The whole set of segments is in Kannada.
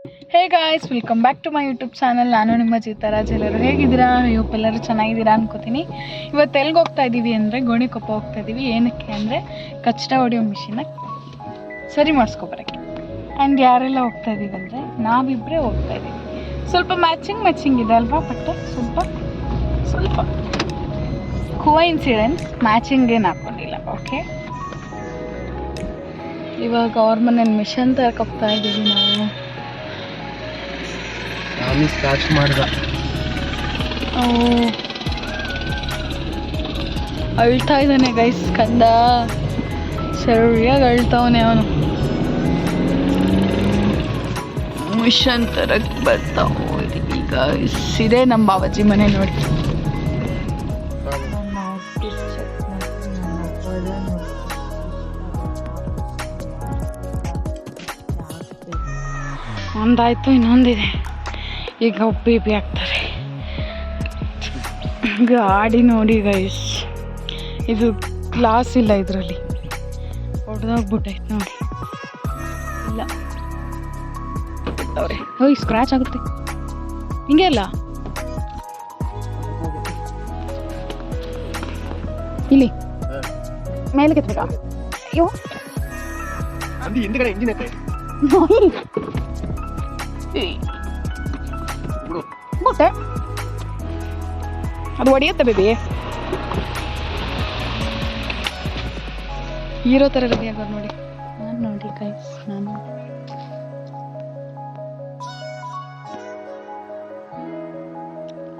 Hey guys, welcome back to my YouTube channel. ನಾನು ನಿಮ್ಮ ಚಿತ್ತರಾಜ್. ಎಲ್ಲರೂ ಹೇಗಿದ್ದೀರಾ? ಹೋಪ್ ಎಲ್ಲರೂ ಚೆನ್ನಾಗಿದ್ದೀರಾ ಅನ್ಕೋತೀನಿ. ಇವತ್ತು ಎಲ್ಲಿಗೆ ಹೋಗ್ತಾ ಇದ್ದೀವಿ ಅಂದರೆ ಗೋಣಿಕೊಪ್ಪ ಹೋಗ್ತಾ ಇದ್ದೀವಿ. ಏನಕ್ಕೆ ಅಂದರೆ ಕಚ್ಚಡ ಹೊಡೆಯೋ ಮಿಷಿನ್ನ ಸರಿ ಮಾಡಿಸ್ಕೊಬರಕ್ಕೆ. ಆ್ಯಂಡ್ ಯಾರೆಲ್ಲ ಹೋಗ್ತಾ ಇದ್ದೀವಿ ಅಂದರೆ ನಾವಿಬ್ಬರೇ ಹೋಗ್ತಾ ಇದ್ದೀವಿ. ಸ್ವಲ್ಪ ಮ್ಯಾಚಿಂಗ್ ಇದೆ ಅಲ್ವಾ, ಬಟ್ ಸ್ವಲ್ಪ ಕೋಇನ್ಸಿಡೆನ್ಸ್, ಮ್ಯಾಚಿಂಗ್ ಏನು ಹಾಕ್ಕೊಂಡಿಲ್ಲ. ಓಕೆ, ಇವಾಗ ಅವ್ರ ಮನೇಲಿ ಮಿಷನ್ ತರಕೋಗ್ತಾ ಇದ್ದೀವಿ ನಾವು. ಸ್ಟಾರ್ಟ್ ಮಾಡಿದ ಅಳ್ತಾ ಇದ್ದಾನೆ ಗೈಸ್, ಕಂದ ಸರಿಯಾಗಿ ಅಳ್ತಾವನೆ ಅವನು. ಮಿಷನ್ ತರಕ್ಕೆ ಬರ್ತಾವ ಈಗ. ಇದೇ ನಮ್ಮ ಬಾಬಾಜಿ ಮನೆ ನೋಡಿ. ಒಂದಾಯ್ತು, ಇನ್ನೊಂದಿದೆ. ಈಗ ಬೇಬಿ ಆಗ್ತಾರೆ. ಗಾಡಿ ನೋಡಿ ಗೈಸ್, ಇದು ಗ್ಲಾಸ್ ಇಲ್ಲ ಇದರಲ್ಲಿ, ಹೊಡೆದೋಗ್ಬಿಟ್ಟೈತೆ ನೋಡಿ. ಇಲ್ಲ ಅವ್ರೆ, ಹೋಯ್ ಸ್ಕ್ರ್ಯಾಚ್ ಆಗುತ್ತೆ ಹಿಂಗೆ ಅಲ್ಲ. ಇಲ್ಲಿ ಮೇಲೆ ಕೆತ್ತಬೇಕಾ? ಅಯ್ಯೋ ಹಿಂದ್ಗಡೆ ಇಂಜಿನ್ ಮತ್ತೆ ಅದು ಹೊಡೆಯುತ್ತೆ ಬೇಬಿ. ಹೀರೋ ಥರ ರೆಡಿ ಆಗೋದು ನೋಡಿ. ನಾನು ನೋಡಿ ಗೈಸ್, ನಾನು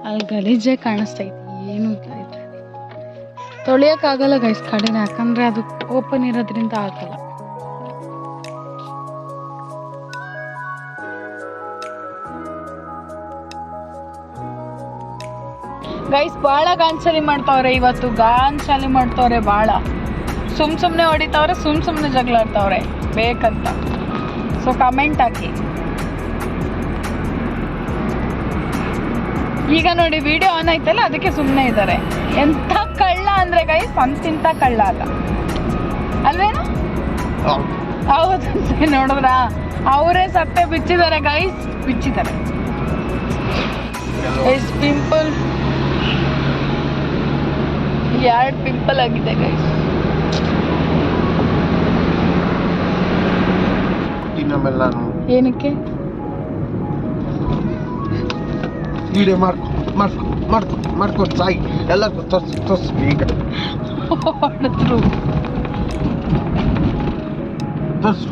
ಅಲ್ಲಿ ಗಲೀಜೆ ಕಾಣಿಸ್ತೈತಿ, ಏನೂ ಇಲ್ಲ ಇದ್ರಲ್ಲಿ. ತೊಳೆಯೋಕ್ಕಾಗಲ್ಲ ಗೈಸ್ ಕಡೆನ, ಯಾಕಂದರೆ ಅದು ಓಪನ್ ಇರೋದ್ರಿಂದ ಆಗಲ್ಲ. ಗೈಸ್ ಭಾಳ ಗಾನ್ಚಾಲಿ ಮಾಡ್ತಾವ್ರೆ ಇವತ್ತು, ಗಾನ್ಚಾಲಿ ಮಾಡ್ತಾವ್ರೆ ಭಾಳ. ಸುಮ್ಮನೆ ಹೊಡಿತಾವ್ರೆ, ಸುಮ್ಮನೆ ಜಗಳ ಆಡ್ತಾವ್ರೆ ಬೇಕಂತ. ಸೊ ಕಮೆಂಟ್ ಹಾಕಿ. ಈಗ ನೋಡಿ ವಿಡಿಯೋ ಆನ್ ಆಯ್ತಲ್ಲ, ಅದಕ್ಕೆ ಸುಮ್ಮನೆ ಇದ್ದಾರೆ. ಎಂಥ ಕಳ್ಳ ಅಂದರೆ ಗೈಸ್, ಅಂತಿಂತ ಕಳ್ಳ ಅಲ್ಲ ಅಲ್ವೇನು? ಹೌದು, ನೋಡಿದ್ರ ಅವರೇ ಸತ್ತೆ ಬಿಚ್ಚಿದ್ದಾರೆ ಗೈಸ್, ಬಿಚ್ಚಿದ್ದಾರೆ. ಎಷ್ಟು ಪಿಂಪಲ್, 2 ಪಿಂಪಲ್ ಆಗಿದೆ ಗೈಸ್. ಏನಕ್ಕೆ ವಿಡಿಯೋ ಮಾಡ್ಕೊಂಡು ಸಾಯಿ ಎಲ್ಲ ತೋರ್ಸು ಈಗ ಹೊಡೆದ್ರು. ತೋರ್ಸು.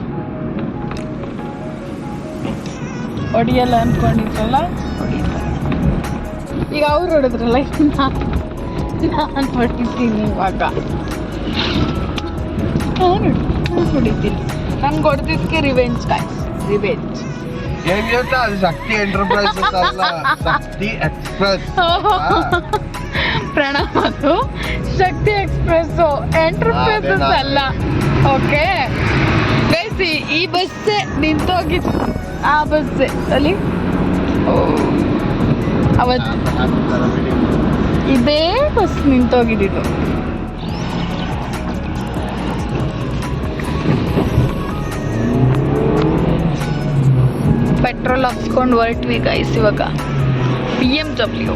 ಹೊಡಿಯಲ್ಲ ಅನ್ಕೊಂಡಿದ್ರಲ್ಲ, ಹೊಡಿತಾರೆ. ಈಗ ಅವ್ರು ಹೊಡೆದ್ರಲ್ಲ, ನಾನು ಹೊಡಿತೀನಿ ಇವಾಗ. ನಾನು ಹೊಡಿತೀನಿ. ನಂಗೆ ಹೊಡೆದಿದ್ದಕ್ಕೆ ರಿವೆಂಜ್ ಗಾಯ್ಸ್, ರಿವೆಂಜ್. ಅದು ಶಕ್ತಿ ಎಂಟರ್ಪ್ರೈಸಸ್ ಅಲ್ಲ, ಶಕ್ತಿ ಎಕ್ಸ್ಪ್ರೆಸ್. ಪ್ರಣಾಮ, ಅದು ಶಕ್ತಿ ಎಕ್ಸ್ಪ್ರೆಸ್ ಎಂಟರ್ಪ್ರೈಸಸ್ ಅಲ್ಲ. ಓಕೆ ಗೈಸ್, ಈ ಬಸ್ಸೇ ನಿಂತೋಗಿದ್ದು, ಆ ಬಸ್ಸೇ ಅಲ್ಲಿ ಅವತ್ತು ಇದೇ ಬಸ್ ನಿಂತೋಗಿದ್ದು. ಪೆಟ್ರೋಲ್ ಹಾಕ್ಸ್ಕೊಂಡು ಹೊರಟ್ವಿ ಗೈಸ್. ಇವಾಗ BMW.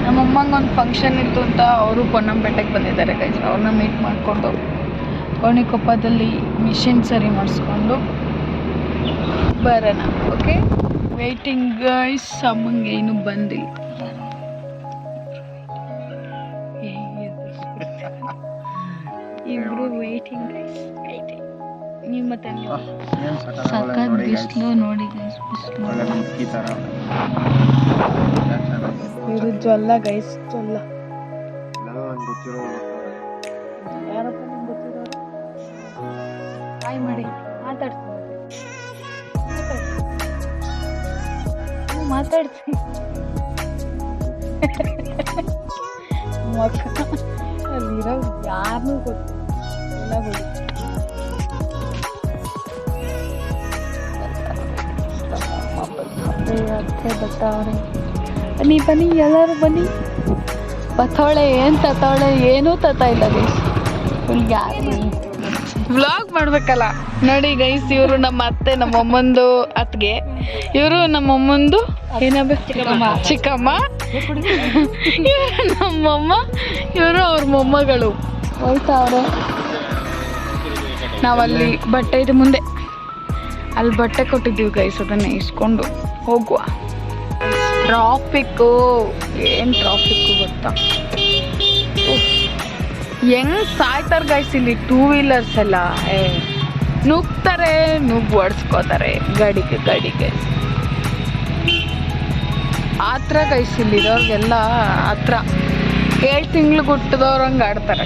ನಮ್ಮಮ್ಮಂಗೆ ಒಂದು ಫಂಕ್ಷನ್ ಇತ್ತು ಅಂತ ಅವರು ಪೊನ್ನಂಪೇಟೆಗೆ ಬಂದಿದ್ದಾರೆ ಗೈಸ್. ಅವ್ರನ್ನ ಮೀಟ್ ಮಾಡಿಕೊಂಡು ಗೋಣಿಕೊಪ್ಪದಲ್ಲಿ ಮಿಷಿನ್ ಸರಿ ಮಾಡಿಸ್ಕೊಂಡು ಬರೋಣ. Okay, waiting guys. ಅಮ್ಮಂಗೆ ಏನು ಬಂದಿಲ್ಲ. ಇಬ್ರು ವೇಟಿಂಗ್ ಗೈಸ್, ವೇಟಿಂಗ್. ನೀವು ಮತ್ತೆ ಸಖತ್ ಬಿಸಿಲು ನೋಡಿ ಗೈಸ್, ಬಿಸಿಲು. ಇದು ಜೊಲ್ಲ ಗೈಸ್, ಜೊಲ್ಲ. ಯಾರಪ್ಪ ನಿಮ್ಗೆ ಗೊತ್ತಿರೋರು? ಹಾಯ್ ಮಾಡಿ, ಮಾತಾಡ್ತೀನಿ. ಮಕ್ಕ ಅಲ್ಲಿರೋ ಯಾರನ್ನೂ ಗೊತ್ತಿಲ್ಲ, ಬಿಡಿ. ಅತ್ತೆ ಬರ್ತಾವ್ರೆ. ಬನ್ನಿ ಬನ್ನಿ ಎಲ್ಲರೂ ಬನ್ನಿ. ಬತ್ತವಳೆ ಏನು ತತ್ತವಳೆ ಏನೂ ತತ್ತ ಇಲ್ಲ ಗೈಸ್. ಫುಲ್ ಗ್ಯಾಸ್ ವ್ಲಾಗ್ ಮಾಡ್ಬೇಕಲ್ಲ ನೋಡಿ ಗೈಸ್. ಇವರು ನಮ್ಮ ಅತ್ತೆ, ನಮ್ಮ ಅಮ್ಮಂದು ಅತ್ತಿಗೆ. ಇವರು ನಮ್ಮ ಅಮ್ಮಂದು ಚಿಕ್ಕಮ್ಮ. ಇವರು ನಮ್ಮಮ್ಮ, ಇವರು ಅವ್ರ ಮೊಮ್ಮಗಳು ಹೋಯ್ತಾವ್ರೆ. ನಾವಲ್ಲಿ ಬಟ್ಟೆ ಇದೆ ಮುಂದೆ, ಅಲ್ಲಿ ಬಟ್ಟೆ ಕೊಟ್ಟಿದ್ದೀವಿ ಗೈಸ್, ಅದನ್ನು ಇಸ್ಕೊಂಡು ಹೋಗುವ. ಟ್ರಾಫಿಕ್ಕು ಏನು ಟ್ರಾಫಿಕ್ಕು ಗೊತ್ತಾ, ಹೆಂಗ್ ಸಾಯ್ತಾರೆ ಗೈಸ್ ಇಲ್ಲಿ ಟೂ ವೀಲರ್ಸ್ ಎಲ್ಲ. ನುಗ್ತಾರೆ, ನುಗ್ಗು ಹೊಡ್ಸ್ಕೋತಾರೆ ಗಾಡಿಗೆ. ಆತ್ರ ಗೈಸ್ ಇಲ್ಲಿರೋರ್ಗೆಲ್ಲ ಹತ್ರ 7 ತಿಂಗ್ಳು ಹುಟ್ಟಿದವ್ರಂಗೆ ಆಡ್ತಾರೆ.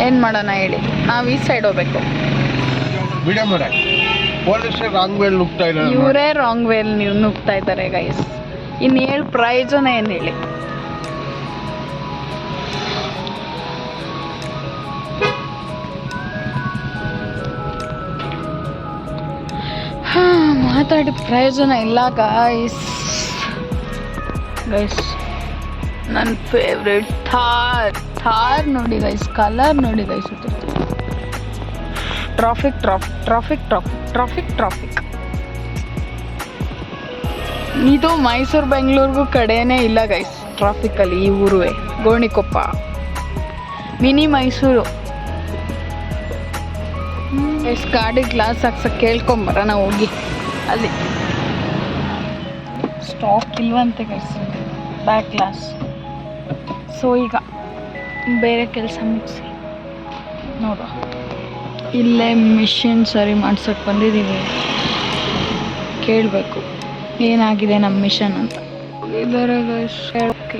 ಏನು ಮಾಡೋಣ ಹೇಳಿ, ನಾವು ಈ ಸೈಡ್ ಹೋಗ್ಬೇಕು. ಇವರೇ ರಾಂಗ್ ವೇಲ್ ನೀವು ನುಗ್ತಾ ಇದ್ದಾರೆ ಗೈಸ್. ಇನ್ನು ಹೇಳಿ ಪ್ರಯೋಜನ ಏನು ಹೇಳಿ. ಮಾತಾಡಿ ಪ್ರಯೋಜನ ಇಲ್ಲ ಗೈಸ್. ನನ್ನ ಫೇವ್ರೆಟ್ ಥಾರ್ ನೋಡಿ ಗೈಸ್, ಕಲರ್ ನೋಡಿ ಗೈಸ್. ಟ್ರಾಫಿಕ್. ಇದು ಮೈಸೂರು ಬೆಂಗಳೂರಿಗೂ ಕಡೆನೇ ಇಲ್ಲ ಗೈಸ್ ಟ್ರಾಫಿಕಲ್ಲಿ. ಈ ಊರುವೆ ಗೋಣಿಕೊಪ್ಪ, ಮಿನಿ ಮೈಸೂರು. ಎಷ್ಟು ಗಾಡಿ ಗ್ಲಾಸ್ ಹಾಕ್ಸಕ್ಕೆ ಕೇಳ್ಕೊಂಬರೋಣ ಹೋಗಿ. ಅಲ್ಲಿ ಸ್ಟಾಕ್ ಇಲ್ವಂತೆ ಗೈಸ್, ಬ್ಯಾಕ್ ಗ್ಲಾಸ್. ಸೊ ಈಗ ಬೇರೆ ಕೆಲಸ ಮುಗಿಸಿ ನೋಡುವ. ಇಲ್ಲೇ ಮಿಷಿನ್ ಸರಿ ಮಾಡ್ಸೋಕ್ಕೆ ಬಂದಿದ್ದೀವಿ. ಕೇಳಬೇಕು ಏನಾಗಿದೆ ನಮ್ಮ ಮಿಷನ್ ಅಂತ. ಇದರ ಗೈಸ್ ಹೇಳೋಕ್ಕೆ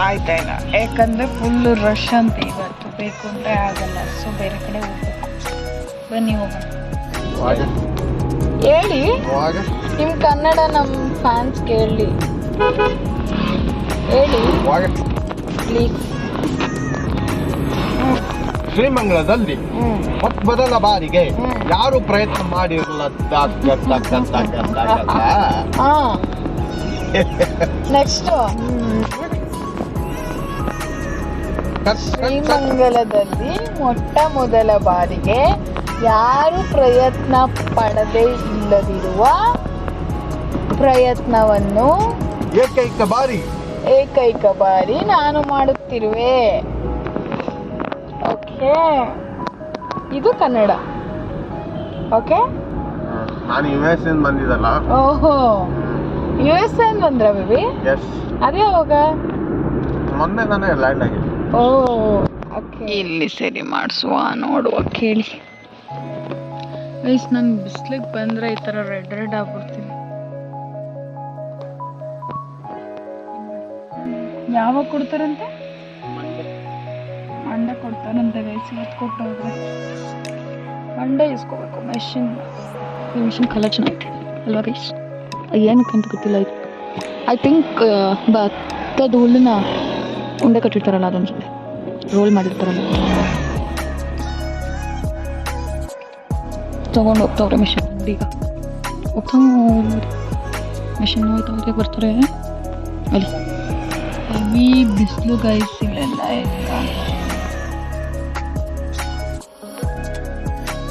ಆಯ್ತಾ ಇಲ್ಲ, ಯಾಕಂದರೆ ಫುಲ್ಲು ರಶ್ ಅಂತ ಇವತ್ತು. ಬೇಕು ಅಂದರೆ ಆಗಲ್ಲ, ಸೊ ಬೇರೆ ಕಡೆ ಹೋಗ್ಬೇಕು. ಬನ್ನಿ ಹೋಗೋಣ. ಹೇಳಿ ನಿಮ್ಮ ಕನ್ನಡ ನಮ್ಮ ಫ್ಯಾನ್ಸ್ ಕೇಳಲಿ, ಹೇಳಿ ಪ್ಲೀಸ್. ಶ್ರೀಮಂಗಲದಲ್ಲಿ ಮೊದಲ ಬಾರಿಗೆ ಯಾರು ಪ್ರಯತ್ನ ಮಾಡಿರಲ್ಲ. ನೆಕ್ಸ್ಟ್ ಶ್ರೀಮಂಗಲದಲ್ಲಿ ಮೊಟ್ಟ ಮೊದಲ ಬಾರಿಗೆ ಯಾರು ಪ್ರಯತ್ನ ಪಡದೇ ಇಲ್ಲದಿರುವ ಪ್ರಯತ್ನವನ್ನು ಏಕೈಕ ಬಾರಿ ನಾನು ಮಾಡುತ್ತಿರುವೆ. ಓಕೆ, ಇದು ಕನ್ನಡ. ಓಕೆ, ನಾನು US ಇಂದ ಬಂದಿದ್ದಲ್ಲ. ಓಹೋ, US ಇಂದ ಬಂದ್ರ ಬೇಬಿ? ಅದೇ ಯಾವಾಗ? ಮೊನ್ನೆ ತಾನೇ ಲ್ಯಾಂಡ್ ಆಗಿದೆ. ಓ ಓಕೆ. ಇಲ್ಲಿ ಸರಿ ಮಾಡಿಸುವ, ನೋಡುವ, ಕೇಳಿ ಗೈಸ್. ನಾನು ಬಿಸ್ಲಿಗೆ ಬಂದರೆ ಈ ಥರ ರೆಡ್ ಆಗ್ಬಿಡ್ತೀನಿ. ಯಾವಾಗ ಕೊಡ್ತಾರಂತೆ? ಮಂಡೆ ಕೊಡ್ತಾರಂತೆ ಗೈಸ್. ಇವತ್ತು ಕೊಟ್ಟು ಹೋದ್ರೆ ಮಂಡೆ ಇಸ್ಕೋಬೇಕು. ಈ ಮಿಷಿನ್ ಕಲರ್ ಚೆನ್ನಾಗಿದೆ ಅಲ್ವಾ ಗೈಸ್? ಏನಕ್ಕೆ ಅಂತ ಗೊತ್ತಿಲ್ಲ. ಐ ಥಿಂಕ್ ಭತ್ತದ ಹುಲ್ಲನ್ನ ಉಂಡೆ ಕಟ್ಟಿರ್ತಾರಲ್ಲ, ಅದೊಂದು ರೋಲ್ ಮಾಡಿರ್ತಾರಲ್ಲ, ತೊಗೊಂಡು ಹೋಗ್ತಾವ್ರೆ ಮಿಷಿನ್. ಈಗ ಮಿಷಿನ್ ಹೋಯ್ತಾ ಬರ್ತಾರೆ ಅಲ್ಲಿ. ಹೆವಿ ಬಿಸಿಲು ಗೈಸ್ ಇಲ್ಲೆಲ್ಲ.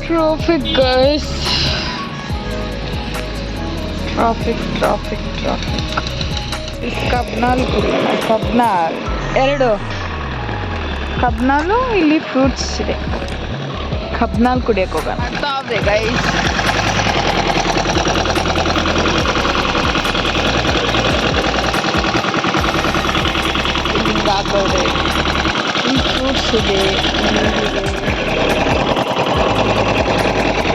Traffic guys, traffic. ಕಬ್ನಾಲ್ ಕುಡಿಯೋಣ. ಕಬ್ನಾಲ್ 2 ಕಬ್ನಾಲು. ಇಲ್ಲಿ ಫ್ರೂಟ್ಸ್ ಇದೆ. ಕಬ್ನಾಲ್ ಕುಡಿಯೋಕೆ ಹೋಗೋಣ. ಆಗ್ತಾವ್ರೆ ಗೈಸ್. ಹಿಂಗಾಕವ್ರೆ. ಈ ಫ್ರೂಟ್ಸ್ ಇದೆ,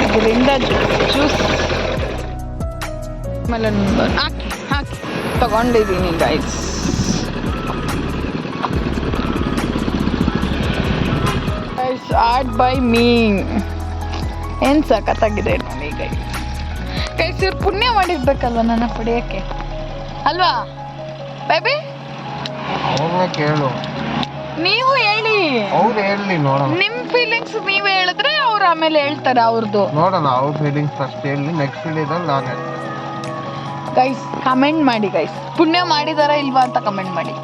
ಇದರಿಂದ ಜ್ಯೂಸ್ ಮೆಲನ್ ಹಾಕಿ ತಗೊಂಡಿದ್ದೀನಿ ಗೈಸ್. Art by me. ಏನು ಸಖತ್ತಾಗಿದೆ ನೋಡಿ ಗೈಸ್. ಗೈಸ್ ಇವ್ರು ಪುಣ್ಯ ಮಾಡಿರ್ಬೇಕಲ್ವ ನನ್ನ ಪಡೆಯಕ್ಕೆ ಅಲ್ವಾ ಬೇಬಿ? ಅವ್ರನ್ನ ಕೇಳು, ನೀವು ಹೇಳಿ, ಅವ್ರು ಹೇಳಿ ನೋಡೋಣ. ನಿಮ್ ಫೀಲಿಂಗ್ಸ್ ನೀವ್ ಹೇಳಿದ್ರೆ ಅವ್ರು ಆಮೇಲೆ ಹೇಳ್ತಾರೆ ಅವ್ರದ್ದು. ನೋಡೋಣ ಅವ್ರ ಫೀಲಿಂಗ್ಸ್ ಫಸ್ಟ್ ಹೇಳಿ, ನೆಕ್ಸ್ಟ್ ವಿಡಿಯೋದಲ್ಲಿ ನಾನು ಹೇಳ್ತೀನಿ. ಗೈಸ್ ಕಮೆಂಟ್ ಮಾಡಿ ಗೈಸ್, ಪುಣ್ಯ ಮಾಡಿದಾರ ಇಲ್ವಾ ಅಂತ ಕಮೆಂಟ್ ಮಾಡಿ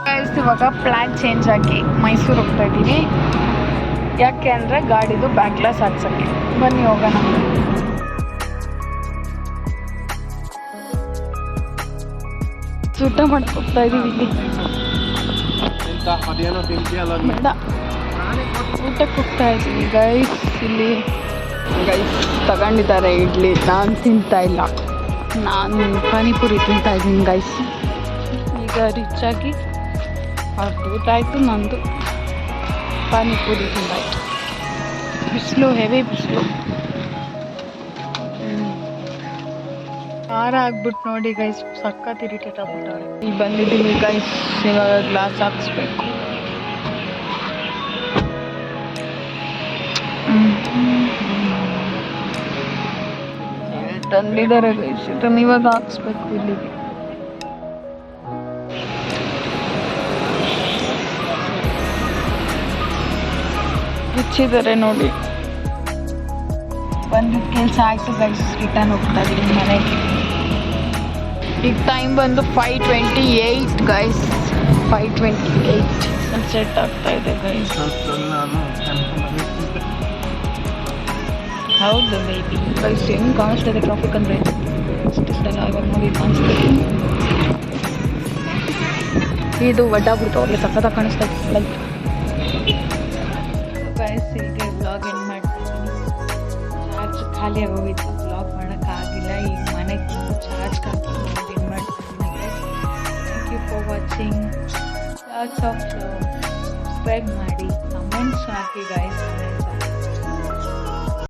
ಗೈಸ್. ಇವಾಗ ಪ್ಲಾನ್ ಚೇಂಜ್ ಆಗಿ ಮೈಸೂರು ಹೋಗ್ತಾ ಇದ್ದೀವಿ. ಯಾಕೆ ಅಂದರೆ ಗಾಡಿದು ಬ್ಯಾಕ್ ಗ್ಲಾಸ್ ಹಾಕ್ಸೋಕ್ಕೆ. ಬನ್ನಿ ಹೋಗೋಣ. ಊಟ ಮಾಡಕ್ಕೆ ಹೋಗ್ತಾ ಇದ್ದೀವಿ ಇಲ್ಲಿ. ಅದೇನೋ ತಿಂತೀಯಲ್ಲ ಬೇಡ, ಊಟಕ್ಕೆ ಹೋಗ್ತಾ ಇದ್ದೀವಿ ಗೈಸ್. ಇಲ್ಲಿ ಗೈಸ್ ತಗೊಂಡಿದ್ದಾರೆ ಇಡ್ಲಿ, ನಾನು ತಿಂತಾ ಇಲ್ಲ. ನಾನು ಪಾನಿಪುರಿ ತಿಂತಾ ಇದ್ದೀನಿ ಗೈಸ್. ಈಗ ರಿಚಾಗಿ ಅವ್ರದ್ದು ಊಟ ಆಯಿತು, ನಂದು ಪಾನಿಪುರಿ ತಿಂದಾಯಿತು. ಬಿಸಿಲು, ಹೆವಿ ಬಿಸಿಲು. ಖಾರ ಆಗ್ಬಿಟ್ಟು ನೋಡಿ ಗೈಸ್, ಸಖತ್ ಇರಿಟೇಟ್ ಆಗ್ಬಿಟ್ಟವ್ರೆ. ಈಗ ಬಂದಿದ್ದೀವಿ ಗೈಸ್, ಇವಾಗ ಗ್ಲಾಸ್ ಹಾಕ್ಸ್ಬೇಕು. ತಂದಿದ್ದಾರೆ ಗೈಸ್, ಇದನ್ನು ಇವಾಗ ಹಾಕ್ಸ್ಬೇಕು ಇಲ್ಲಿಗೆ. ಬಿಚ್ಚಿದ್ದಾರೆ ನೋಡಿ. ಬಂದಿದ್ದ ಕೆಲಸ ಆಯಿತು ಗೈಸ್, ರಿಟರ್ನ್ ಹೋಗ್ತಾ ಇದ್ದೀನಿ ಮನೆಗೆ. ಈಗ ಟೈಮ್ ಬಂದು 5:28 ಗೈಸ್, 5:28. ಸನ್ಸೆಟ್ ಆಗ್ತಾ ಇದೆ ಗೈಸ್. ಹೌದು ಬೇಬಿ ಗೈಸ್, ಹೆಂಗೆ ಕಾಣಿಸ್ತಾ ಇದೆ ಟ್ರಾಫಿಕ್ ಅಂದರೆ ಅಷ್ಟಿಷ್ಟೆಲ್ಲ ಇವಾಗ ನೋಡಿ ಕಾಣಿಸ್ತಿದೆ. ಇದು ಒಡ್ಡಾಗ್ಬಿಡ್ತು, ಅವ್ರಿಗೆ ಸಖತ್ತಾಗಿ ಕಾಣಿಸ್ತಾ ಇದೆ ಲೈಕ್. ಗೈಸ್ ಹೀಗೆ ವ್ಲಾಗ್ ಎಂಡ್ ಮಾಡ್ತಿದ್ದೀನಿ. ಚಾರ್ಜ್ ಖಾಲಿ ಆಗೋಗಿತ್ತು, ವ್ಲಾಗ್ ಮಾಡೋಕ್ಕಾಗಿಲ್ಲ. ಈಗ ಮನೆಗೆ ಬಂದು ಚಾರ್ಜ್ ಹಾಕಿ ಎಂಡ್ ಮಾಡ್ತಿದ್ದೀನಿ guys. Thank you for watching. Lots of subscribe ಮಾಡಿ, ಕಮೆಂಟ್ಸ್ ಹಾಕಿ ಗೈಸ್.